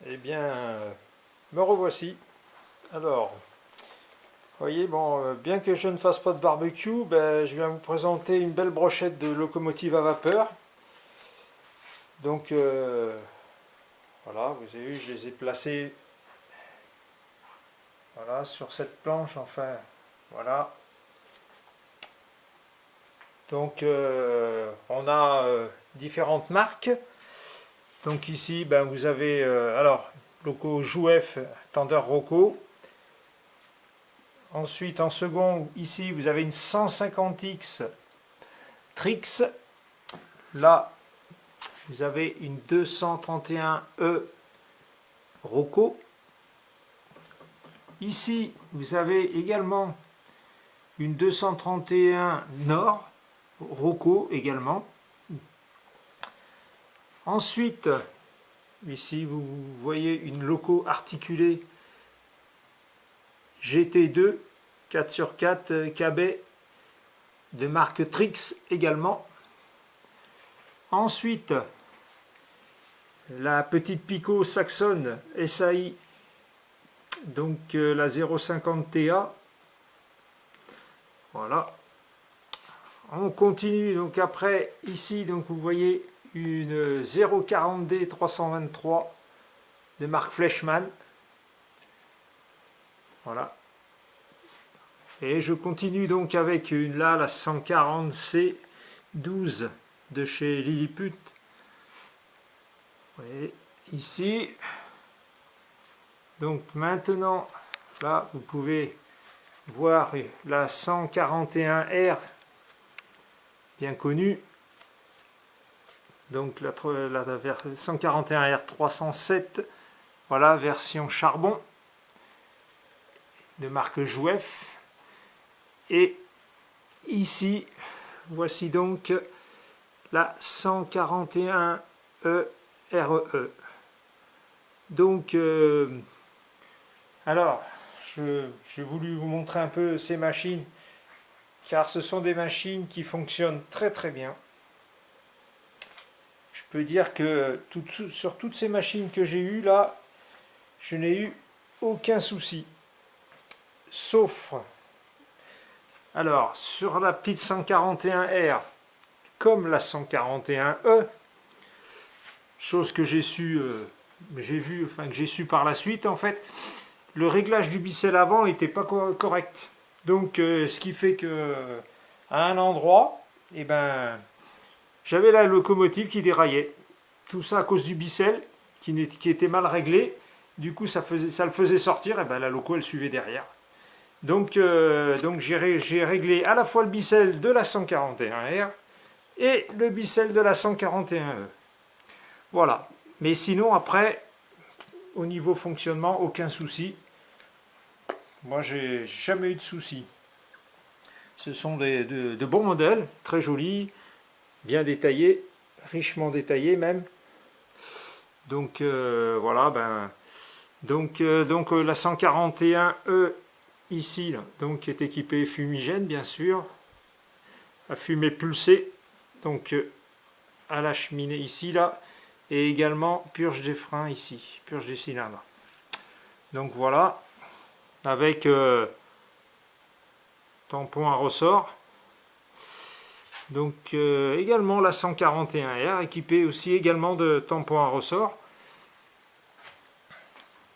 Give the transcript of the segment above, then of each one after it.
Eh bien, me revoici. Alors, vous voyez, bon, bien que je ne fasse pas de barbecue, ben, je viens vous présenter une belle brochette de locomotive à vapeur. Donc, voilà, vous avez vu, je les ai placées voilà, sur cette planche, enfin, voilà. Donc, on a différentes marques. Donc ici, ben, vous avez, alors, loco Jouef, Tender Rocco. Ensuite, en second, ici, vous avez une 150X Trix. Là, vous avez une 231E Rocco. Ici, vous avez également une 231 Nord Rocco également. Ensuite, ici, vous voyez une loco articulée GT2 4x4 KB de marque Trix également. Ensuite, la petite Pico Saxon SAI, donc la 050 TA. Voilà. On continue donc après ici, donc vous voyez une 040D 323 de marque Fleischmann. Voilà. Et je continue donc avec une là, la 140C 12 de chez Lilliput. Vous voyez ici. Donc maintenant, là, vous pouvez voir la 141R, bien connue. Donc la 141R 307, voilà, version charbon, de marque Jouef. Et ici, voici donc la 141E RE. Donc, alors, j'ai voulu vous montrer un peu ces machines, car ce sont des machines qui fonctionnent très très bien. Je peux dire que sur toutes ces machines que j'ai eues là, je n'ai eu aucun souci. Sauf, alors, sur la petite 141R, comme la 141E, chose que j'ai su, que j'ai su par la suite en fait, le réglage du bissel avant n'était pas correct. Donc, ce qui fait que à un endroit, eh ben, j'avais la locomotive qui déraillait. Tout ça à cause du bissel qui était mal réglé. Du coup, ça le faisait sortir, et ben la loco elle suivait derrière. Donc j'ai réglé à la fois le bissel de la 141R et le bissel de la 141E. Voilà. Mais sinon, après, au niveau fonctionnement, aucun souci. Moi, j'ai jamais eu de souci. Ce sont de bons modèles, très jolis, bien détaillés, richement détaillés même. Donc voilà, ben, donc la 141E ici, là, donc est équipée fumigène bien sûr, à fumée pulsée, donc à la cheminée ici là, et également purge des freins ici, purge des cylindres. Donc voilà, avec tampon à ressort. Donc également la 141R équipée aussi également de tampons à ressort.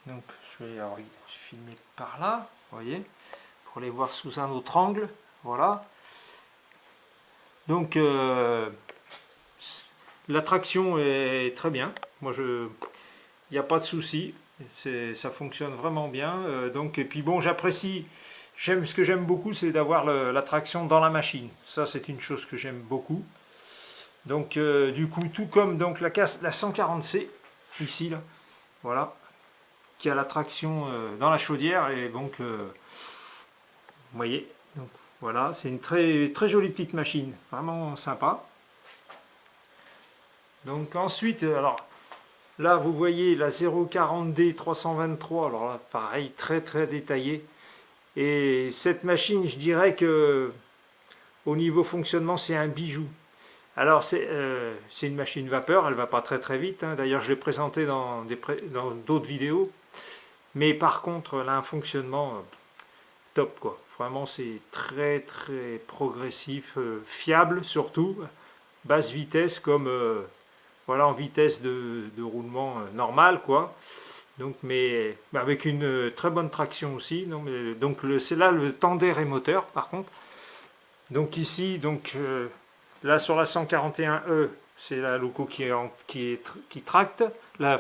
Donc je vais filmer par là, vous voyez, pour les voir sous un autre angle. Voilà. Donc la traction est très bien. Moi il n'y a pas de souci. Ça fonctionne vraiment bien. Donc et puis bon, j'apprécie. Ce que j'aime beaucoup, c'est d'avoir la traction dans la machine. Ça, c'est une chose que j'aime beaucoup. Donc, du coup, tout comme donc la 140C, ici, là, voilà, qui a la traction dans la chaudière. Et donc, vous voyez, donc, voilà, c'est une très, très jolie petite machine, vraiment sympa. Donc, ensuite, alors, là, vous voyez la 040D 323, alors là, pareil, très, très détaillé. Et cette machine, je dirais que au niveau fonctionnement, c'est un bijou. Alors c'est une machine vapeur, elle va pas très très vite, hein. D'ailleurs je l'ai présenté dans d'autres vidéos, mais par contre elle a un fonctionnement top quoi. Vraiment c'est très très progressif, fiable surtout, basse vitesse comme voilà en vitesse de roulement normal quoi. Donc mais avec une très bonne traction aussi. Donc c'est là le temps d'air et moteur par contre. Donc ici donc là sur la 141E, c'est la loco qui tracte, le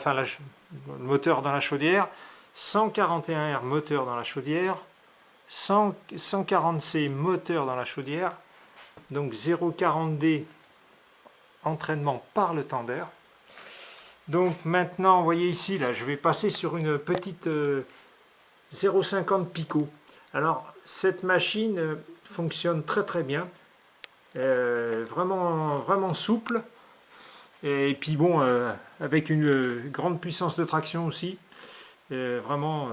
moteur dans la chaudière, 141R moteur dans la chaudière, 140C moteur dans la chaudière, donc 0,40D entraînement par le temps d'air. Donc maintenant, vous voyez ici, là, je vais passer sur une petite 0,50 Pico. Alors cette machine fonctionne très très bien. Vraiment souple et puis bon avec une grande puissance de traction aussi vraiment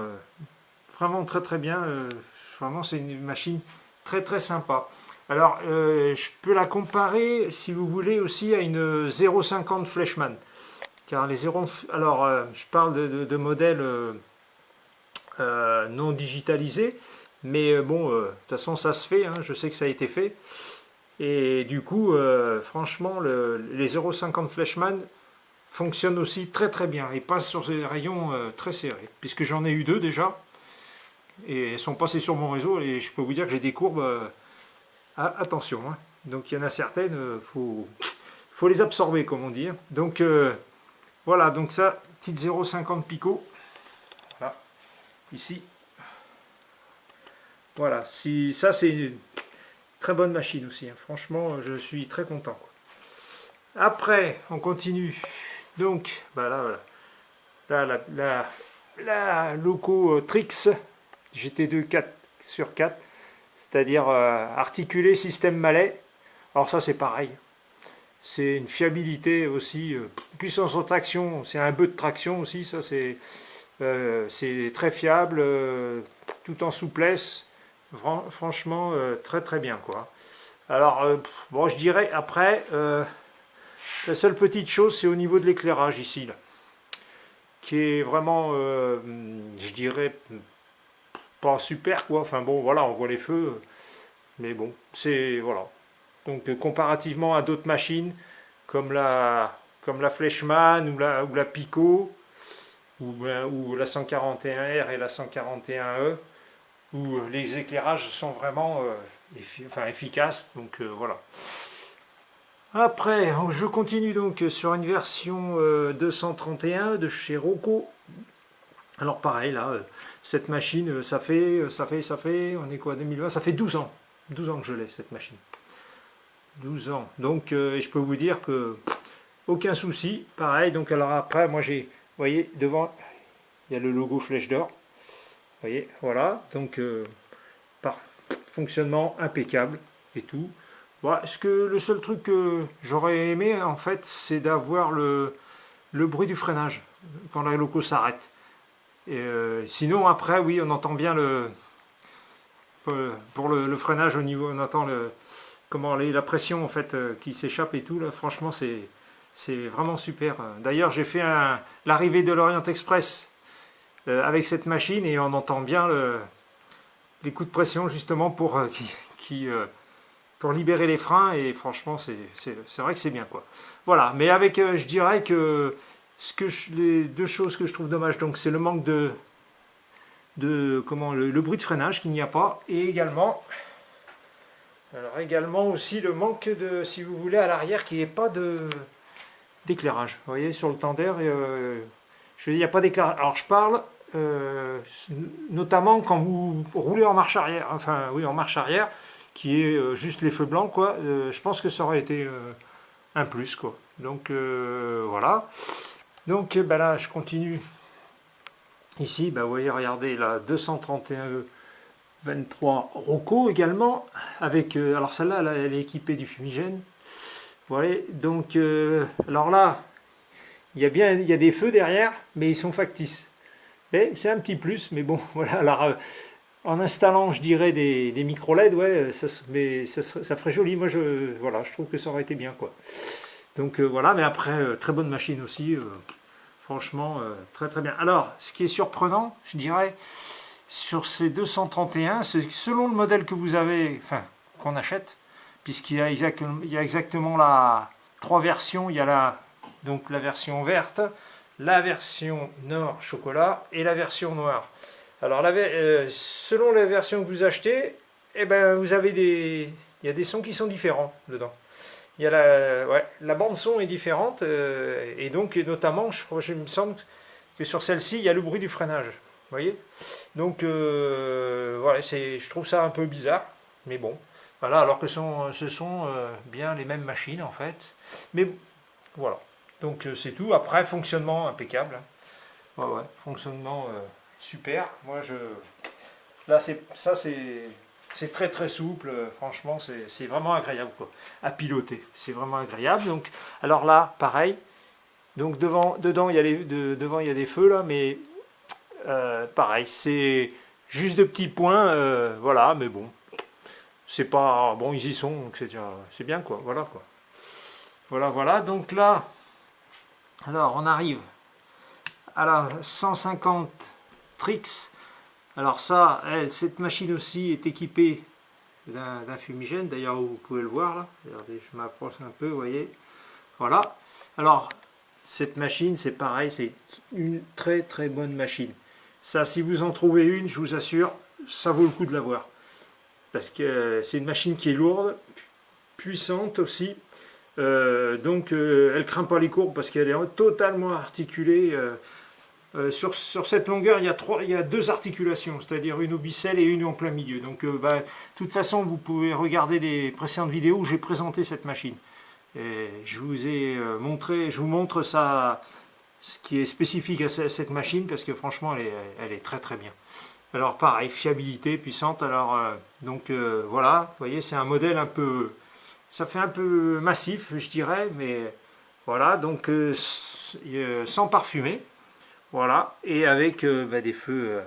très très bien vraiment c'est une machine très très sympa. Alors je peux la comparer si vous voulez aussi à une 0,50 Fleischmann car les 0 alors je parle de modèles non digitalisés mais bon de toute façon ça se fait hein, je sais que ça a été fait. Et du coup, franchement, les 0,50 Fleischmann fonctionnent aussi très très bien et passent sur des rayons très serrés. Puisque j'en ai eu deux déjà, et elles sont passées sur mon réseau, et je peux vous dire que j'ai des courbes, attention. Hein. Donc il y en a certaines, faut les absorber comme on dit. Donc voilà, donc ça, petite 0,50 Pico, voilà, ici. Voilà, si, ça c'est une très bonne machine aussi, hein. Franchement je suis très content. Après on continue, donc bah là, voilà. La loco Trix GT2 4/4, c'est-à-dire articulé système Mallet. Alors ça c'est pareil, c'est une fiabilité aussi, puissance de traction, c'est un bœuf de traction aussi, ça c'est très fiable, tout en souplesse. Franchement très très bien quoi. Alors bon je dirais après la seule petite chose c'est au niveau de l'éclairage ici là, qui est vraiment je dirais pas super quoi. Enfin bon voilà on voit les feux mais bon c'est voilà. Donc comparativement à d'autres machines comme la Fleischmann ou la Pico ou la 141R et la 141E où les éclairages sont vraiment efficaces. Donc voilà. Après, je continue donc sur une version 231 de chez Roku. Alors pareil, là, cette machine, ça fait, on est quoi, 2020, ça fait 12 ans. 12 ans que je l'ai, cette machine. 12 ans. Donc, je peux vous dire que aucun souci. Pareil, donc alors après, moi j'ai, vous voyez, devant, il y a le logo Flèche d'Or. Vous voyez, voilà, donc par fonctionnement impeccable et tout. Voilà, le seul truc que j'aurais aimé en fait, c'est d'avoir le bruit du freinage quand la loco s'arrête. Sinon après, oui, on entend bien pour le freinage au niveau, on entend la pression en fait qui s'échappe et tout. Là, franchement, c'est vraiment super. D'ailleurs, j'ai fait l'arrivée de l'Orient Express avec cette machine et on entend bien les coups de pression justement pour libérer les freins et franchement c'est vrai que c'est bien quoi. Voilà, mais avec je dirais que les deux choses que je trouve dommage donc c'est le manque de le bruit de freinage qu'il n'y a pas et également aussi le manque de si vous voulez à l'arrière qu'il n'y ait pas d'éclairage. Vous voyez sur le tender je veux dire il n'y a pas d'éclairage. Alors je parle notamment quand vous roulez en marche arrière, enfin oui en marche arrière, qui est juste les feux blancs quoi. Je pense que ça aurait été un plus quoi. Donc voilà. Donc là je continue. Ici, vous voyez, regardez la 231E 23 Roku également avec alors celle-là elle est équipée du fumigène. Vous voyez, donc alors là il y a des feux derrière, mais ils sont factices. C'est un petit plus, mais bon, voilà. Alors, en installant, je dirais, des micro LED, ouais, ça ferait joli. Moi, voilà, je trouve que ça aurait été bien, quoi. Donc voilà, mais après, très bonne machine aussi. Franchement, très très bien. Alors, ce qui est surprenant, je dirais, sur ces 231, c'est que selon le modèle que vous avez, enfin, qu'on achète, puisqu'il y a exactement trois versions. Il y a donc la version verte, la version nord chocolat et la version noire. Alors, selon la version que vous achetez, eh ben, il y a des sons qui sont différents dedans. Il y a la bande son est différente et donc notamment, je me semble que sur celle-ci, il y a le bruit du freinage. Vous voyez? Donc voilà, je trouve ça un peu bizarre, mais bon. Voilà, alors que ce sont bien les mêmes machines en fait. Mais voilà. Donc c'est tout. Après, fonctionnement impeccable. Ouais, ouais, fonctionnement super. Moi, là, c'est très très souple. Franchement, c'est vraiment agréable quoi, à piloter. C'est vraiment agréable. Donc, alors là, pareil. Donc dedans, devant, il y a des feux là, mais pareil, c'est juste de petits points. Voilà, mais bon, c'est pas bon. Ils y sont, donc c'est bien quoi. Voilà quoi. Voilà, voilà. Donc là, alors on arrive à la 150 Trix. Alors ça, cette machine aussi est équipée d'un fumigène. D'ailleurs, vous pouvez le voir là. Regardez, je m'approche un peu, vous voyez. Voilà. Alors, cette machine, c'est pareil, c'est une très très bonne machine. Ça, si vous en trouvez une, je vous assure, ça vaut le coup de l'avoir. Parce que c'est une machine qui est lourde, puissante aussi. Donc, elle craint pas les courbes parce qu'elle est totalement articulée. Sur cette longueur, il y a deux articulations, c'est-à-dire une au bicelle et une en plein milieu. Donc, de toute façon, vous pouvez regarder les précédentes vidéos où j'ai présenté cette machine. Et je vous montre ça, ce qui est spécifique à cette machine, parce que franchement, elle est très très bien. Alors, pareil, fiabilité puissante. Alors, voilà, vous voyez, c'est un modèle un peu, ça fait un peu massif, je dirais, mais voilà, donc sans parfumer. Voilà, et avec des feux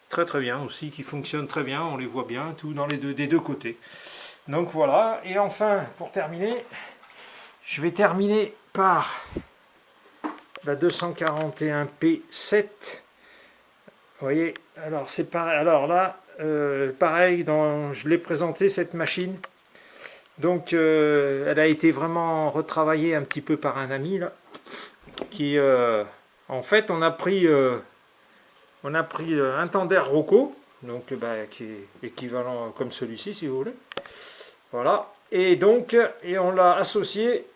très très bien aussi, qui fonctionnent très bien, on les voit bien, tout dans des deux côtés. Donc voilà, et enfin, pour terminer, je vais terminer par la 241P7. Vous voyez, alors c'est pareil, alors là, pareil, je l'ai présenté cette machine. Donc elle a été vraiment retravaillée un petit peu par un ami là, qui... en fait, on a pris un Tander Rocco, donc qui est équivalent comme celui-ci, si vous voulez. Voilà. Et donc, on l'a associé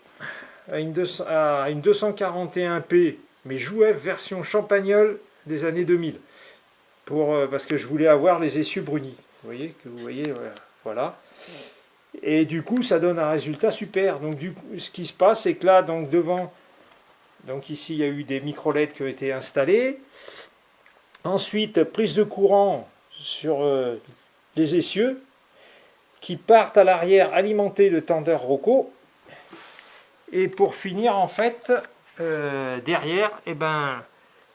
à une 241P, mais Jouef version Champagnole des années 2000, parce que je voulais avoir les essieux brunis. Vous voyez, voilà. Et du coup, ça donne un résultat super. Donc, du coup, ce qui se passe, c'est que là, donc devant. Donc ici, il y a eu des micro-LED qui ont été installés. Ensuite, prise de courant sur les essieux qui partent à l'arrière alimenter le Tander Rocco. Et pour finir, en fait, derrière,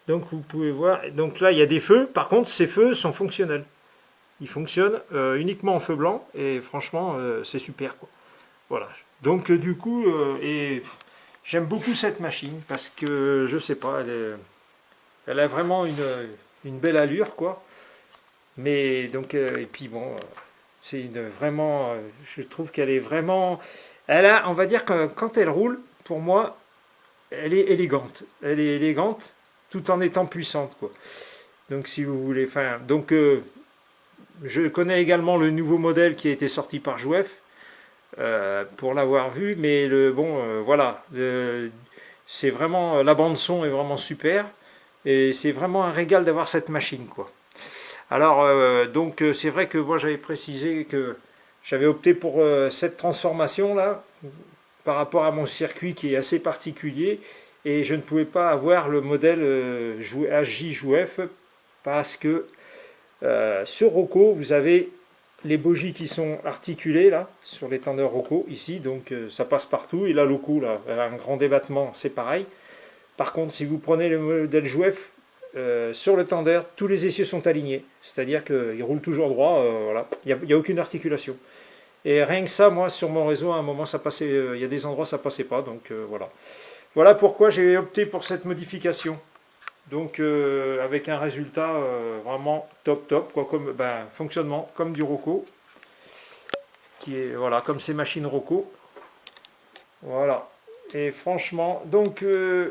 donc vous pouvez voir, donc là, il y a des feux. Par contre, ces feux sont fonctionnels. Ils fonctionnent uniquement en feu blanc et franchement, c'est super, quoi. Voilà. Donc du coup, j'aime beaucoup cette machine parce que je sais pas, elle a vraiment une belle allure quoi. Mais donc et puis bon, c'est vraiment, je trouve qu'elle est vraiment, on va dire que quand elle roule, pour moi, elle est élégante. Elle est élégante tout en étant puissante quoi. Donc si vous voulez, enfin donc je connais également le nouveau modèle qui a été sorti par Jouef. Pour l'avoir vu, mais voilà, c'est vraiment, la bande son est vraiment super et c'est vraiment un régal d'avoir cette machine quoi. Alors donc c'est vrai que moi j'avais précisé que j'avais opté pour cette transformation là par rapport à mon circuit qui est assez particulier et je ne pouvais pas avoir le modèle AJ Jouef parce que sur Rocco vous avez les bogies qui sont articulées là sur les tendeurs Rocco ici, donc ça passe partout. Et la Loco là, elle a un grand débattement, c'est pareil. Par contre, si vous prenez le modèle Jouef, sur le tender, tous les essieux sont alignés, c'est-à-dire qu'ils roulent toujours droit, voilà. Il n'y a aucune articulation. Et rien que ça, moi, sur mon réseau, à un moment, ça passait, il y a des endroits, ça passait pas, donc voilà. Voilà pourquoi j'ai opté pour cette modification. Donc, avec un résultat vraiment top, quoi, comme fonctionnement comme du Roku, qui est, voilà, comme ces machines Roku. Voilà. Et franchement, donc, je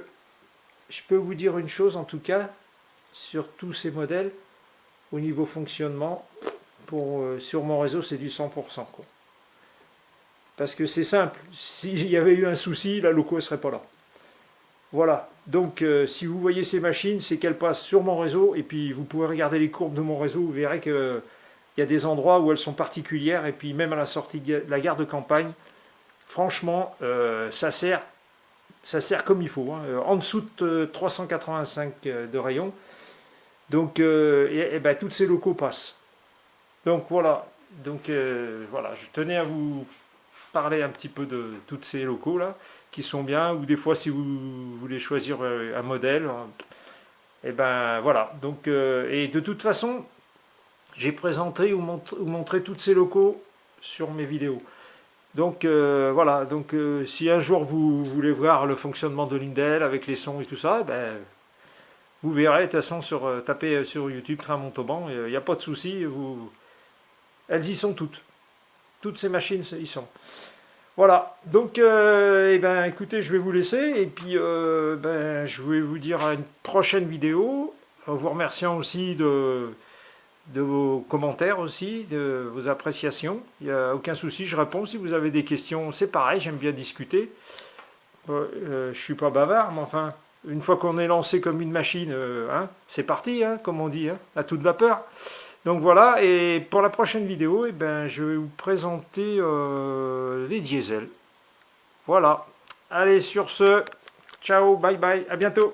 peux vous dire une chose, en tout cas, sur tous ces modèles, au niveau fonctionnement, sur mon réseau, c'est du 100%, quoi. Parce que c'est simple, s'il y avait eu un souci, la loco ne serait pas là. Voilà, donc si vous voyez ces machines, c'est qu'elles passent sur mon réseau, et puis vous pouvez regarder les courbes de mon réseau, vous verrez qu'il y a des endroits où elles sont particulières, et puis même à la sortie de la gare de campagne, franchement, ça sert comme il faut, hein, en dessous de 385 de rayon, donc toutes ces locaux passent. Donc voilà, voilà, je tenais à vous parler un petit peu de tous ces locaux là qui sont bien, ou des fois si vous voulez choisir un modèle, et ben voilà. Donc et de toute façon, j'ai présenté ou montré tous ces locaux sur mes vidéos. Donc voilà. Donc si un jour vous voulez voir le fonctionnement de Lindell avec les sons et tout ça, ben vous verrez de toute façon tapez sur YouTube Train Montauban, il n'y a pas de souci. Elles y sont toutes. Toutes ces machines y sont. Voilà, donc écoutez, je vais vous laisser et puis je vais vous dire à une prochaine vidéo, en vous remerciant aussi de vos commentaires aussi, de vos appréciations. Il n'y a aucun souci, je réponds. Si vous avez des questions, c'est pareil, j'aime bien discuter. Je ne suis pas bavard, mais enfin, une fois qu'on est lancé comme une machine, hein, c'est parti, hein, comme on dit, hein, à toute vapeur. Donc voilà, et pour la prochaine vidéo, je vais vous présenter les diesels. Voilà. Allez, sur ce, ciao, bye bye, à bientôt.